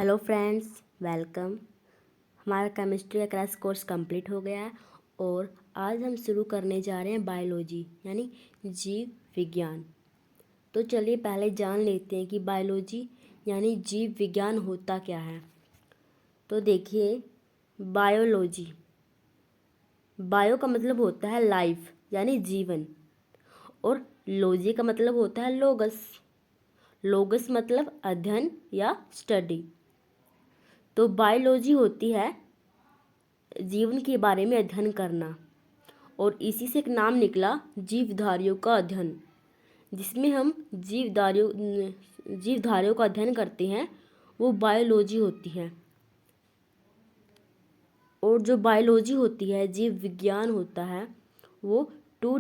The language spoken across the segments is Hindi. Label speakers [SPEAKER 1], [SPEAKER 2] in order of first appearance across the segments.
[SPEAKER 1] Hello friends, welcome. हमारा केमिस्ट्री का क्रैश कोर्स कंप्लीट हो गया है और आज हम शुरू करने जा रहे हैं बायोलॉजी यानी जीव विज्ञान। तो चलिए पहले जान लेते हैं कि बायोलॉजी यानी जीव विज्ञान होता क्या है। तो देखिए, बायोलॉजी, बायो का मतलब होता है लाइफ यानी जीवन, और लॉजी का मतलब होता है लोगस। लोगस मतलब अध्ययन या स्टडी। तो बायोलॉजी होती है जीवन के बारे में अध्ययन करना, और इसी से एक नाम निकला जीवधारियों का अध्ययन, जिसमें हम जीवधारियों का अध्ययन करते हैं, वो बायोलॉजी होती है। और जो बायोलॉजी होती है, जीव विज्ञान होता है, वो टू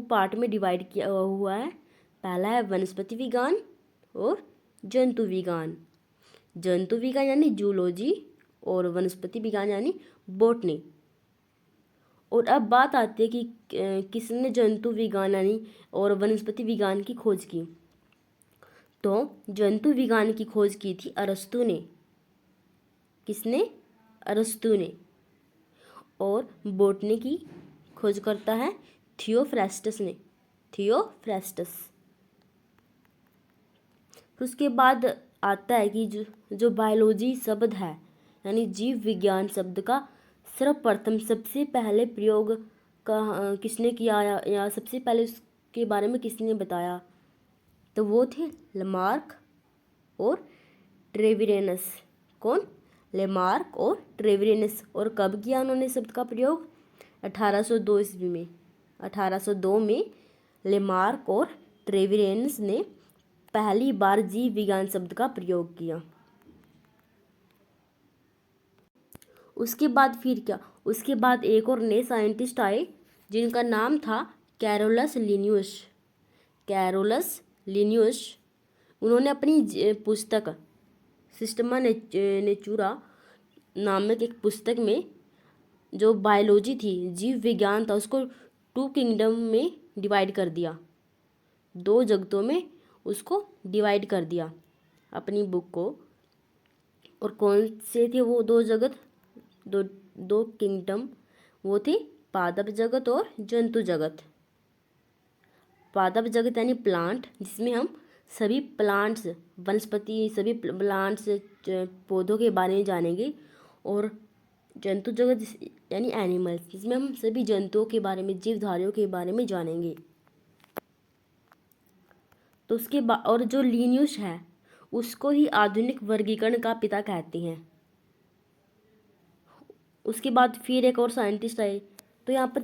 [SPEAKER 1] पार्ट में डिवाइड किया हुआ है। पहला है वनस्पति विज्ञान और जंतु विज्ञान। जंतु विज्ञान यानी जूलॉजी और वनस्पति विज्ञान यानी बॉटनी। और अब बात आती है कि किसने जंतु विज्ञान यानी और वनस्पति विज्ञान की खोज की। तो जंतु विज्ञान की खोज की थी अरस्तु ने। किसने? अरस्तु ने। और बॉटनी की खोज करता है थियोफ्रास्टस ने। थियोफ्रास्टस। फिर उसके बाद आता है कि जो बायोलॉजी शब्द है यानी जीव विज्ञान शब्द का सर्वप्रथम सबसे पहले प्रयोग का किसने किया या सबसे पहले उसके बारे में किसने बताया, तो वो थे लेमार्क और ट्रेविरेनस। कौन? लेमार्क और ट्रेविरेनस। और कब किया उन्होंने शब्द का प्रयोग? 1802 ईस्वी में। 1802 में लेमार्क और ट्रेविरेनस ने पहली बार जीव विज्ञान शब्द का प्रयोग किया। उसके बाद फिर क्या? उसके बाद एक और नए साइंटिस्ट आए जिनका नाम था कैरोलस लिनियस। Carolus Linnaeus. उन्होंने अपनी पुस्तक सिस्टमा नेचुरा नामक एक पुस्तक में जो बायोलॉजी थी, जीव विज्ञान था, उसको 2 किंगडम में डिवाइड कर दिया। 2 जगतों में उसको डिवाइड कर दिया अपनी बुक को। और कौन से थे वो 2 जगत, दो किंगडम? वो थे पादप जगत और जंतु जगत। पादप जगत यानी प्लांट, जिसमें हम सभी प्लांट्स, वनस्पति, सभी प्लांट्स, पौधों के बारे में जानेंगे। और जंतु जगत यानी एनिमल्स, जिसमें हम सभी जंतुओं के बारे में, जीवधारियों के बारे में जानेंगे। तो उसके बाद और जो लिनियस है उसको ही आधुनिक वर्गीकरण का पिता कहते हैं। उसके बाद फिर एक और साइंटिस्ट आए। तो यहाँ पर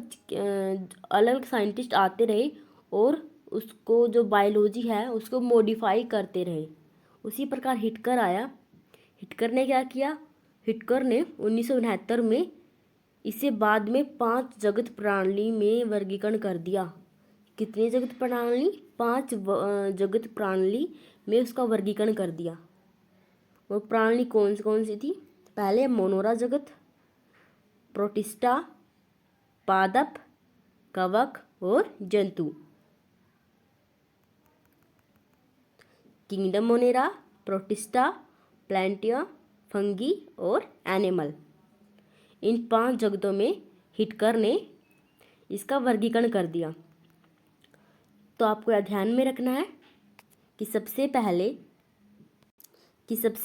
[SPEAKER 1] अलग अलग साइंटिस्ट आते रहे और उसको जो बायोलॉजी है उसको मॉडिफाई करते रहे। उसी प्रकार हिटकर आया। हिटकर ने क्या किया? हिटकर ने 1969 में इसे बाद में 5 जगत प्रणाली में वर्गीकरण कर दिया। कितनी जगत प्रणाली? 5 जगत प्रणाली में उसका वर्गीकरण कर दिया। वो प्रणाली कौन सी थी? पहले मोनोरा जगत, प्रोटिस्टा, पादप, कवक और जंतु। किंगडम मोनेरा, प्रोटिस्टा, प्लांटिया, फंगी और एनिमल। इन 5 जगतों में हिटकर ने इसका वर्गीकरण कर दिया। तो आपको ध्यान में रखना है कि सबसे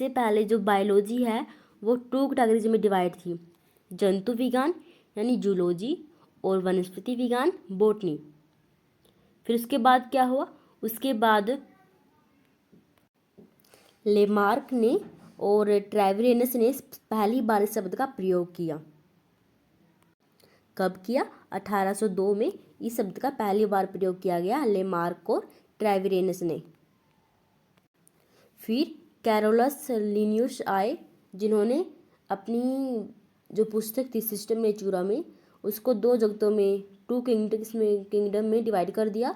[SPEAKER 1] पहले जो बायोलॉजी है वो 2 कैटेगरीज में डिवाइड थी। जंतु विज्ञान यानी जूलॉजी और वनस्पति विज्ञान बॉटनी। फिर उसके बाद क्या हुआ? उसके बाद लेमार्क ने और ट्रेविरेनस ने पहली बार इस शब्द का प्रयोग किया। कब किया? 1802 में इस शब्द का पहली बार प्रयोग किया गया, लेमार्क और ट्रेविरेनस ने। फिर कैरोलस लिनियस आए, जिन्होंने अपनी जो पुस्तक थी सिस्टम नेचुरा में उसको 2 जगतों में, 2 किंगडम में डिवाइड कर दिया।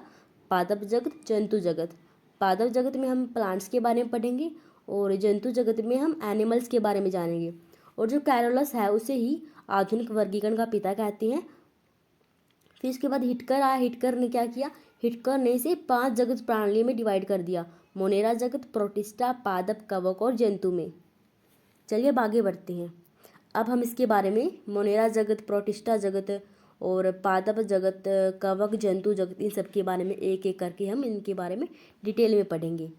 [SPEAKER 1] पादप जगत, जंतु जगत। पादप जगत में हम प्लांट्स के बारे में पढ़ेंगे और जंतु जगत में हम एनिमल्स के बारे में जानेंगे। और जो कैरोलस है उसे ही आधुनिक वर्गीकरण का पिता कहते हैं। फिर इसके बाद हिटकर आया। हिटकर ने क्या किया? हिटकर ने इसे 5 जगत प्रणाली में डिवाइड कर दिया। मोनेरा जगत, प्रोटिस्टा, पादप, कवक और जंतु में। चलिए अब आगे बढ़ते हैं। अब हम इसके बारे में मोनेरा जगत, प्रोटिस्टा जगत और पादप जगत, कवक, जंतु जगत, इन सब के बारे में एक एक करके हम इनके बारे में डिटेल में पढ़ेंगे।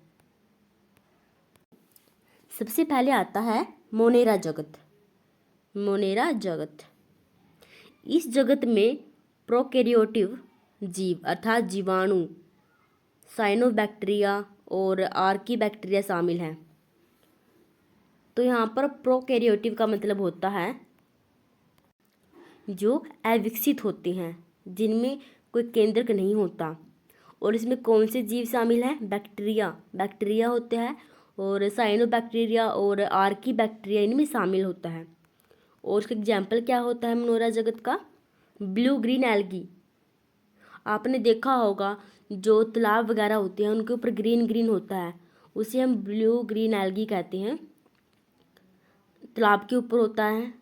[SPEAKER 1] सबसे पहले आता है मोनेरा जगत। मोनेरा जगत, इस जगत में प्रोकैरियोटिव जीव अर्थात जीवाणु, साइनोबैक्टीरिया और आर्कीबैक्टीरिया शामिल हैं। तो यहाँ पर प्रोकैरियोटिव का मतलब होता है जो अविकसित होते हैं, जिनमें कोई केंद्रक नहीं होता। और इसमें कौन से जीव शामिल हैं? बैक्टीरिया होते हैं और साइनोबैक्टीरिया और आर्कीबैक्टीरिया इनमें शामिल होता है। और उसका एग्जाम्पल क्या होता है मोनेरा जगत का? Blue green algae. आपने देखा होगा जो तालाब वगैरह होते हैं उनके ऊपर ग्रीन ग्रीन होता है, उसे हम ब्लू ग्रीन एल्गी कहते हैं। तालाब के ऊपर होता है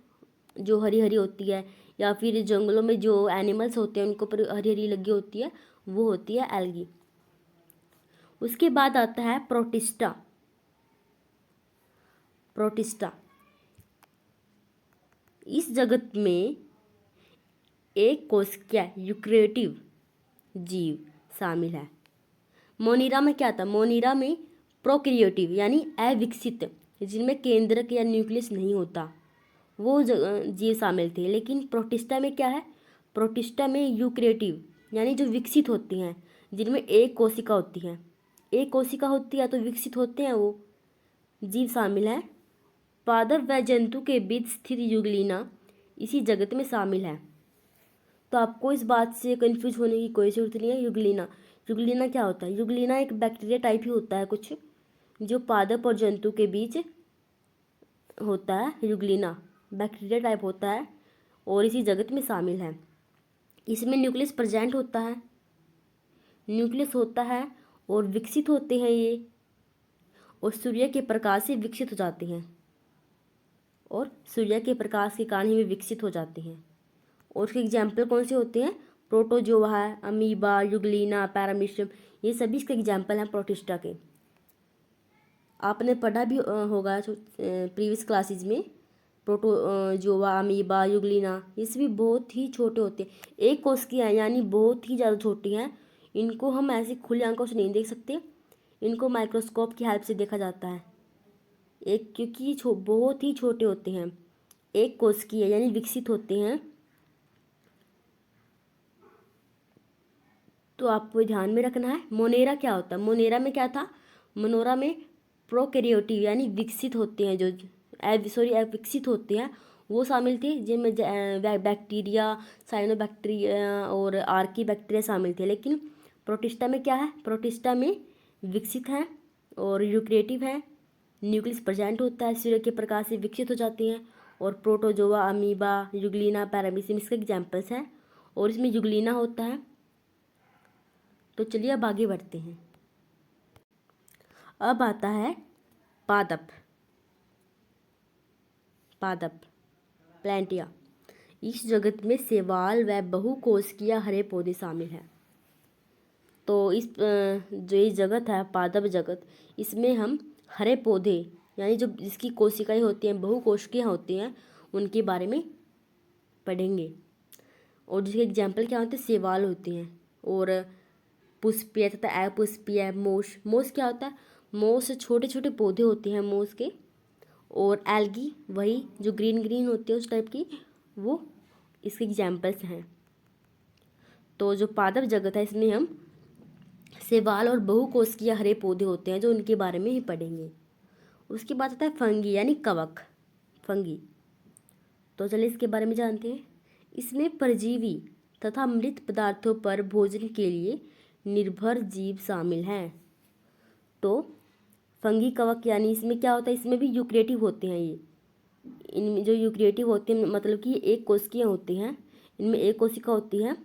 [SPEAKER 1] जो हरी हरी होती है, या फिर जंगलों में जो एनिमल्स होते हैं उनके ऊपर हरी हरी लगी होती है, वो होती है एल्गी। उसके बाद आता है प्रोटिस्टा। प्रोटिस्टा, इस जगत में एक कोशिकीय यूकैरियोटिव जीव शामिल है। मोनीरा में क्या था? मोनीरा में प्रोकैरियोटिव यानी अविकसित, जिनमें केंद्रक या न्यूक्लियस नहीं होता, वो जीव शामिल थे। लेकिन प्रोटिस्टा में क्या है? प्रोटिस्टा में यूकैरियोटिव यानी जो विकसित होती हैं, जिनमें एक कोशिका होती है। एक कोशिका होती है तो विकसित होते हैं वो जीव शामिल हैं। पादप व जंतु के बीच स्थित यूग्लिना इसी जगत में शामिल है। तो आपको इस बात से कंफ्यूज होने की कोई जरूरत नहीं है। यूग्लिना क्या होता है? यूग्लिना एक बैक्टीरिया टाइप ही होता है कुछ, जो पादप और जंतु के बीच होता है। यूग्लिना बैक्टीरिया टाइप होता है और इसी जगत में शामिल है। इसमें न्यूक्लियस प्रेजेंट होता है, न्यूक्लियस होता है और विकसित होते हैं ये, और सूर्य के प्रकाश से विकसित हो जाते हैं, और सूर्य के प्रकाश के कारण ही वे विकसित हो जाते हैं। और उसके एग्जाम्पल कौन से होते हैं? प्रोटोजोआ है, अमीबा, यूग्लिना, पैरामीशियम, ये सभी इसके एग्जाम्पल हैं प्रोटिस्टा के। आपने पढ़ा भी होगा प्रीवियस क्लासेस में। प्रोटोजोआ, अमीबा, यूग्लिना, ये सभी बहुत ही छोटे होते हैं, एक कोशिकीय हैं यानी बहुत ही ज़्यादा छोटी हैं। इनको हम ऐसे खुली आंखों से नहीं देख सकते, इनको माइक्रोस्कोप की हेल्प से देखा जाता है। क्योंकि बहुत ही छोटे होते हैं, एक कोशिकीय यानी विकसित होते हैं। तो आपको ध्यान में रखना है। मोनेरा क्या होता है? मोनेरा में क्या था? मोनेरा में प्रोकैरियोटिव यानी विकसित होते हैं, जो विकसित होते हैं वो शामिल थे, जिनमें बैक्टीरिया, साइनोबैक्टीरिया और आर्कीबैक्टीरिया शामिल थे। लेकिन प्रोटिस्टा में क्या है? प्रोटिस्टा में विकसित हैं और यूकैरियोटिव हैं, न्यूक्लियस प्रेजेंट होता है, सूर्य के प्रकाश से विकसित हो जाते हैं। और प्रोटोजोआ, अमीबा, यूग्लिना, पैरामीशियम इसके एग्जाम्पल्स हैं, और इसमें यूग्लिना होता है। तो चलिए अब आगे बढ़ते हैं। अब आता है पादप। प्लांटिया, इस जगत में शैवाल व बहुकोशिकीय हरे पौधे शामिल हैं। तो इस जो ये जगत है पादप जगत, इसमें हम हरे पौधे यानी जो जिसकी कोशिकाएं होती हैं, बहुकोशिकीय होती हैं, उनके बारे में पढ़ेंगे। और जिसके एग्जाम्पल क्या होते हैं? शैवाल होते हैं, और पुष्पीय तथा अपुष्पीय मोस क्या होता है? मोस छोटे छोटे पौधे होते हैं मोस के। और एल्गी वही जो ग्रीन ग्रीन होती है उस टाइप की, वो इसके एग्जाम्पल्स हैं। तो जो पादप जगत है इसमें हम शैवाल और बहुकोशिकीय हरे पौधे होते हैं, जो उनके बारे में ही पढ़ेंगे। उसके बाद आता है फंगी यानी कवक। फंगी, तो चलिए इसके बारे में जानते हैं। इसमें परजीवी तथा मृत पदार्थों पर भोजन के लिए निर्भर जीव शामिल हैं। तो फंगी कवक यानी इसमें क्या होता है? इसमें भी यूकैरियोटिव होते हैं ये। इनमें जो यूकैरियोटिव होते हैं मतलब कि एक कोशिकीय होती हैं, इनमें एक कोशिका होती है।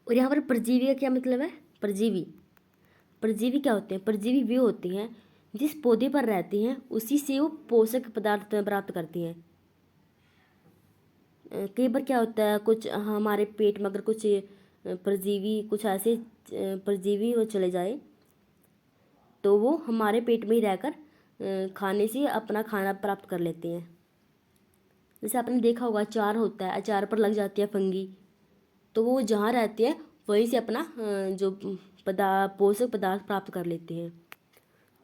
[SPEAKER 1] और यहाँ पर परजीवी का क्या मतलब है? परजीवी क्या होते हैं? परजीवी वे होते हैं जिस पौधे पर रहते हैं उसी से वो पोषक पदार्थ प्राप्त करती हैं। कई बार क्या होता है, कुछ हमारे पेट में अगर कुछ परजीवी, कुछ ऐसे परजीवी वो चले जाए तो वो हमारे पेट में ही रहकर खाने से अपना खाना प्राप्त कर लेते हैं। जैसे आपने देखा होगा अचार होता है, अचार पर लग जाती है फंगी, तो वो जहाँ रहते हैं वहीं से अपना जो पोषक पदार्थ प्राप्त कर लेते हैं।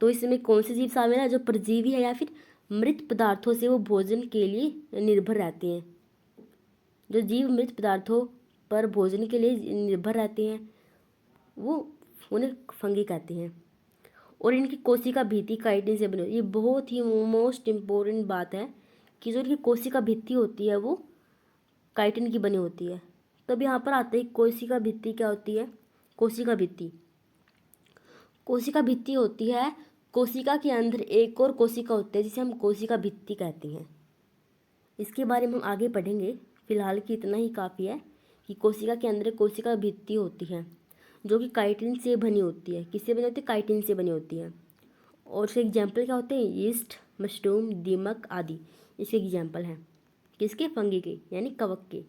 [SPEAKER 1] तो इसमें कौन से जीव शामिल है? जो परजीवी है या फिर मृत पदार्थों से वो भोजन के लिए निर्भर रहते हैं। जो जीव मृत पदार्थों पर भोजन के लिए निर्भर रहते हैं वो उन्हें फंगी कहते हैं। और इनकी कोशिका भित्ति काइटिन से बनी होती है। ये बहुत ही मोस्ट इम्पोर्टेंट बात है कि जो इनकी कोशिका भित्ति होती है वो काइटिन की बनी होती है। तब यहाँ पर आते ही कोशिका भित्ति क्या होती है? कोशिका भित्ति होती है कोशिका के अंदर एक और कोशिका होती है जिसे हम कोशिका भित्ति कहते हैं। इसके बारे में हम आगे पढ़ेंगे, फिलहाल की इतना ही काफ़ी है कि कोशिका के अंदर कोशिका भित्ति होती है जो कि काइटिन से बनी होती है। किससे बनी होती है? काइटिन से बनी होती है। और इसके एग्जाम्पल क्या होते हैं? यीस्ट, मशरूम, दीमक आदि इसके एग्जाम्पल हैं। किसके? फंगी के, यानी कवक के।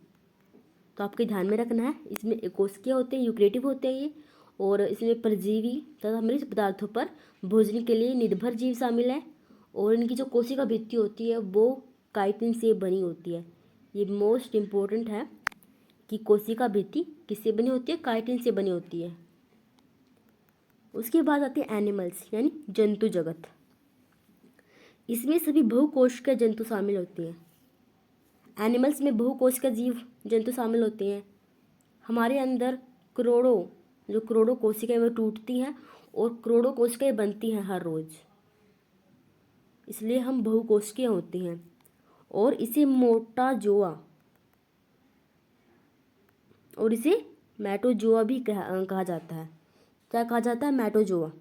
[SPEAKER 1] तो आपके ध्यान में रखना है, इसमें कोशिकीय होते हैं, यूक्रेटिव होते हैं ये, और इसमें परजीवी तथा मृत पदार्थों पर भोजन के लिए निर्भर जीव शामिल है। और इनकी जो कोशिका भित्ति होती है वो काइटिन से बनी होती है। ये मोस्ट इम्पोर्टेंट है कि कोशिका भित्ति किससे बनी होती है? काइटिन से बनी होती है। उसके बाद आते हैं एनिमल्स, यानी जंतु जगत। इसमें सभी बहुकोशिकीय जंतु शामिल होते हैं। एनिमल्स में बहुकोशिकीय जीव जंतु शामिल होते हैं। हमारे अंदर करोड़ों कोशिकाएं वो टूटती हैं और करोड़ों कोशिकाएं बनती हैं हर रोज, इसलिए हम बहुकोशिकीय होते हैं। और इसे मैटोजोआ भी कहा जाता है। क्या कहा जाता है? मैटोजोआ।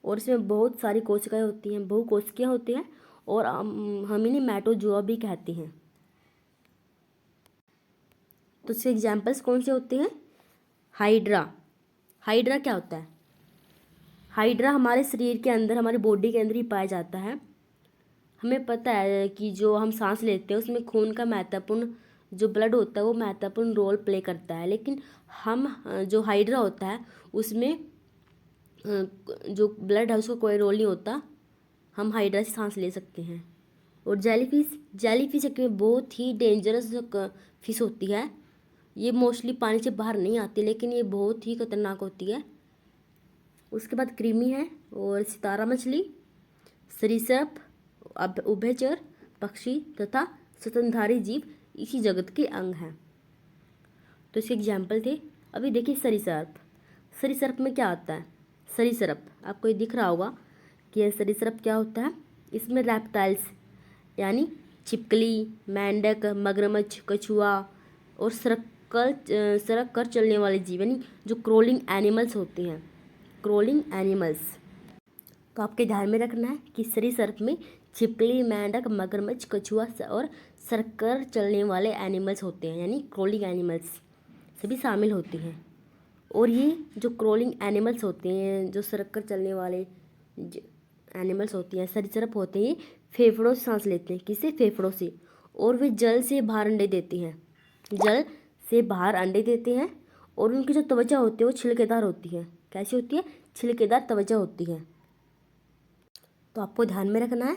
[SPEAKER 1] और इसमें बहुत सारी कोशिकाएं होती हैं, बहुकोशिकीय होते हैं, और हम इन्हें मैटोजोआ भी कहते हैं। तो इसके एग्जाम्पल्स कौन से होते हैं? हाइड्रा क्या होता है? हाइड्रा हमारे शरीर के अंदर, हमारी बॉडी के अंदर ही पाया जाता है। हमें पता है कि जो हम सांस लेते हैं उसमें खून का महत्वपूर्ण, जो ब्लड होता है वो महत्वपूर्ण रोल प्ले करता है। लेकिन हम जो हाइड्रा होता है उसमें जो ब्लड है उसका कोई रोल नहीं होता, हम हाइड्रा से सांस ले सकते हैं। और जेलीफिश एक बहुत ही डेंजरस फिश होती है। ये मोस्टली पानी से बाहर नहीं आती, लेकिन ये बहुत ही खतरनाक होती है। उसके बाद कृमि है, और सितारा मछली, सरीसृप, उभयचर पक्षी तथा स्तनधारी जीव इसी जगत के अंग हैं। तो इसके एग्जाम्पल थे। अभी देखिए सरीसृप में क्या आता है? सरीसृप आपको ये दिख रहा होगा कि यह सरीसृप क्या होता है। इसमें रेप्टाइल्स यानी छिपकली, मेंढक, मगरमच्छ, कछुआ और सरक कर चलने वाले जीव, यानी जो क्रोलिंग एनिमल्स होते हैं, क्रोलिंग एनिमल्स। तो आपके ध्यान में रखना है कि सरीसृप में छिपकली, मेंढक, मगरमच्छ, कछुआ और सरककर चलने वाले एनिमल्स होते हैं, यानी क्रोलिंग एनिमल्स सभी शामिल होते हैं। और ये जो क्रोलिंग एनिमल्स होते हैं, जो सरककर चलने वाले एनिमल्स होते हैं, सरीसृप होते हैं, फेफड़ों से सांस लेते हैं। किससे? फेफड़ों से। और वे जल से बाहर अंडे देते हैं। और उनकी जो त्वचा होती है वो छिलकेदार होती है। कैसी होती है? छिलकेदार त्वचा होती है। तो आपको ध्यान में रखना है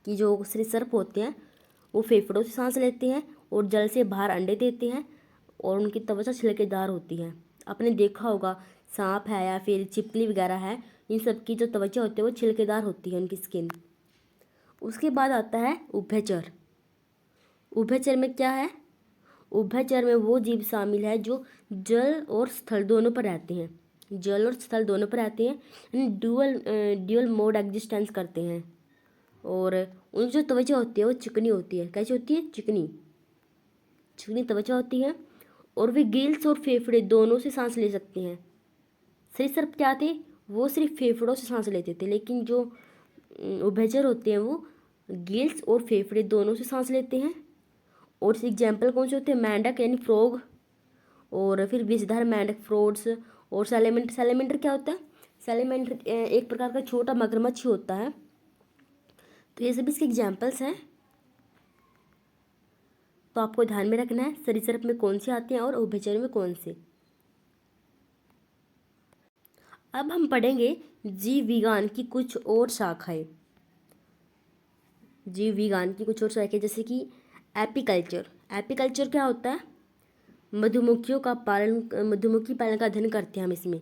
[SPEAKER 1] कि जो सरीसृप होते हैं वो फेफड़ों से सांस लेते हैं और जल से बाहर अंडे देते हैं, और उनकी त्वचा छिलकेदार होती है। आपने देखा होगा सांप है या फिर छिपकली वगैरह है, इन सब की जो त्वचा होती है वो छिलकेदार होती है, उनकी स्किन। उसके बाद आता है उभयचर में क्या है? उभयचर में वो जीव शामिल है जो जल और स्थल दोनों पर रहते हैं। यानी ड्यूअल मोड एग्जिस्टेंस करते हैं। और उनकी जो त्वचा होती है वो चिकनी होती है। कैसी होती है? चिकनी त्वचा होती है। और वे गिल्स और फेफड़े दोनों से सांस ले सकते हैं। सरीसृप क्या थे? वो सिर्फ फेफड़ों से सांस लेते थे, लेकिन जो उभयचर होते हैं वो गिल्स और फेफड़े दोनों से सांस लेते हैं। और इस एग्जाम्पल कौन से होते हैं? मेंढक यानी फ्रॉग, और फिर विषधर मेंढक फ्रॉड्स, और सैलेमेंडर क्या होता है? सैलेमेंडर एक प्रकार का छोटा मगरमच्छ होता है। तो ये सभी इसके एग्जाम्पल्स हैं। तो आपको ध्यान में रखना है सरीसृप में कौन से आते हैं और उभयचर में कौन से। अब हम पढ़ेंगे जीव विज्ञान की कुछ और शाखाएं। जीव विज्ञान की कुछ और शाखाएं जैसे कि एपीकल्चर। एपीकल्चर क्या होता है? मधुमक्खी पालन का अध्ययन करते हैं हम इसमें।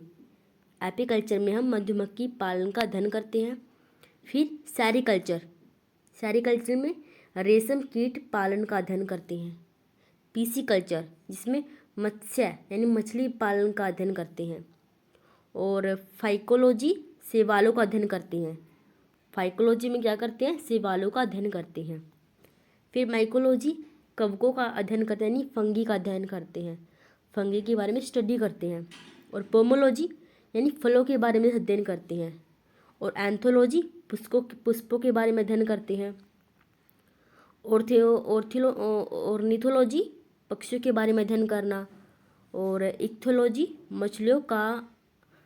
[SPEAKER 1] एपीकल्चर में हम मधुमक्खी पालन का अध्ययन करते हैं। फिर सेरीकल्चर। सेरीकल्चर में रेशम कीट पालन का अध्ययन करते हैं। पीसीकल्चर जिसमें मत्स्य यानी मछली पालन का अध्ययन करते हैं। और फाइकोलॉजी शैवालों का अध्ययन करते हैं। फाइकोलॉजी में क्या करते हैं? शैवालों का अध्ययन करते हैं। फिर माइकोलॉजी कवकों का अध्ययन करते हैं, यानी फंगी का अध्ययन करते हैं, फंगी के बारे में स्टडी करते हैं। और पोमोलॉजी यानी फलों के बारे में अध्ययन करते हैं। और एंथोलॉजी पुष्पों के बारे में अध्ययन करते हैं। ऑर्निथोलॉजी पक्षियों के बारे में अध्ययन करना। और इक्थोलॉजी मछलियों का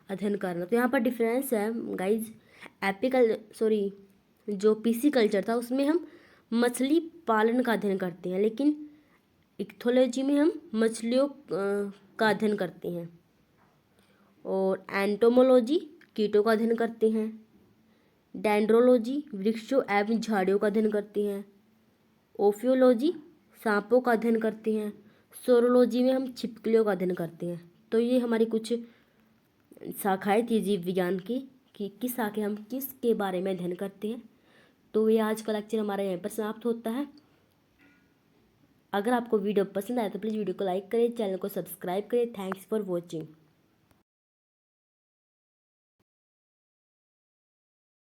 [SPEAKER 1] अध्ययन करना। तो यहाँ पर डिफरेंस है गाइज। जो पीसी कल्चर था उसमें हम मछली पालन का अध्ययन करते हैं, लेकिन इक्थोलॉजी में हम मछलियों का अध्ययन करते हैं। और एंटोमोलॉजी कीटों का अध्ययन करते हैं। डेंड्रोलॉजी वृक्षों एवं झाड़ियों का अध्ययन करते हैं। ओफियोलॉजी सांपों का अध्ययन करते हैं। सोरोलॉजी में हम छिपकलियों का अध्ययन करते हैं। तो ये हमारी कुछ शाखाएं थी जीव विज्ञान की कि किस शाखा हम किसके बारे में अध्ययन करते हैं। तो ये आज का लेक्चर हमारा यहीं पर समाप्त होता है। अगर आपको वीडियो पसंद आए तो प्लीज़ वीडियो को लाइक करें, चैनल को सब्सक्राइब करें। Thanks for watching.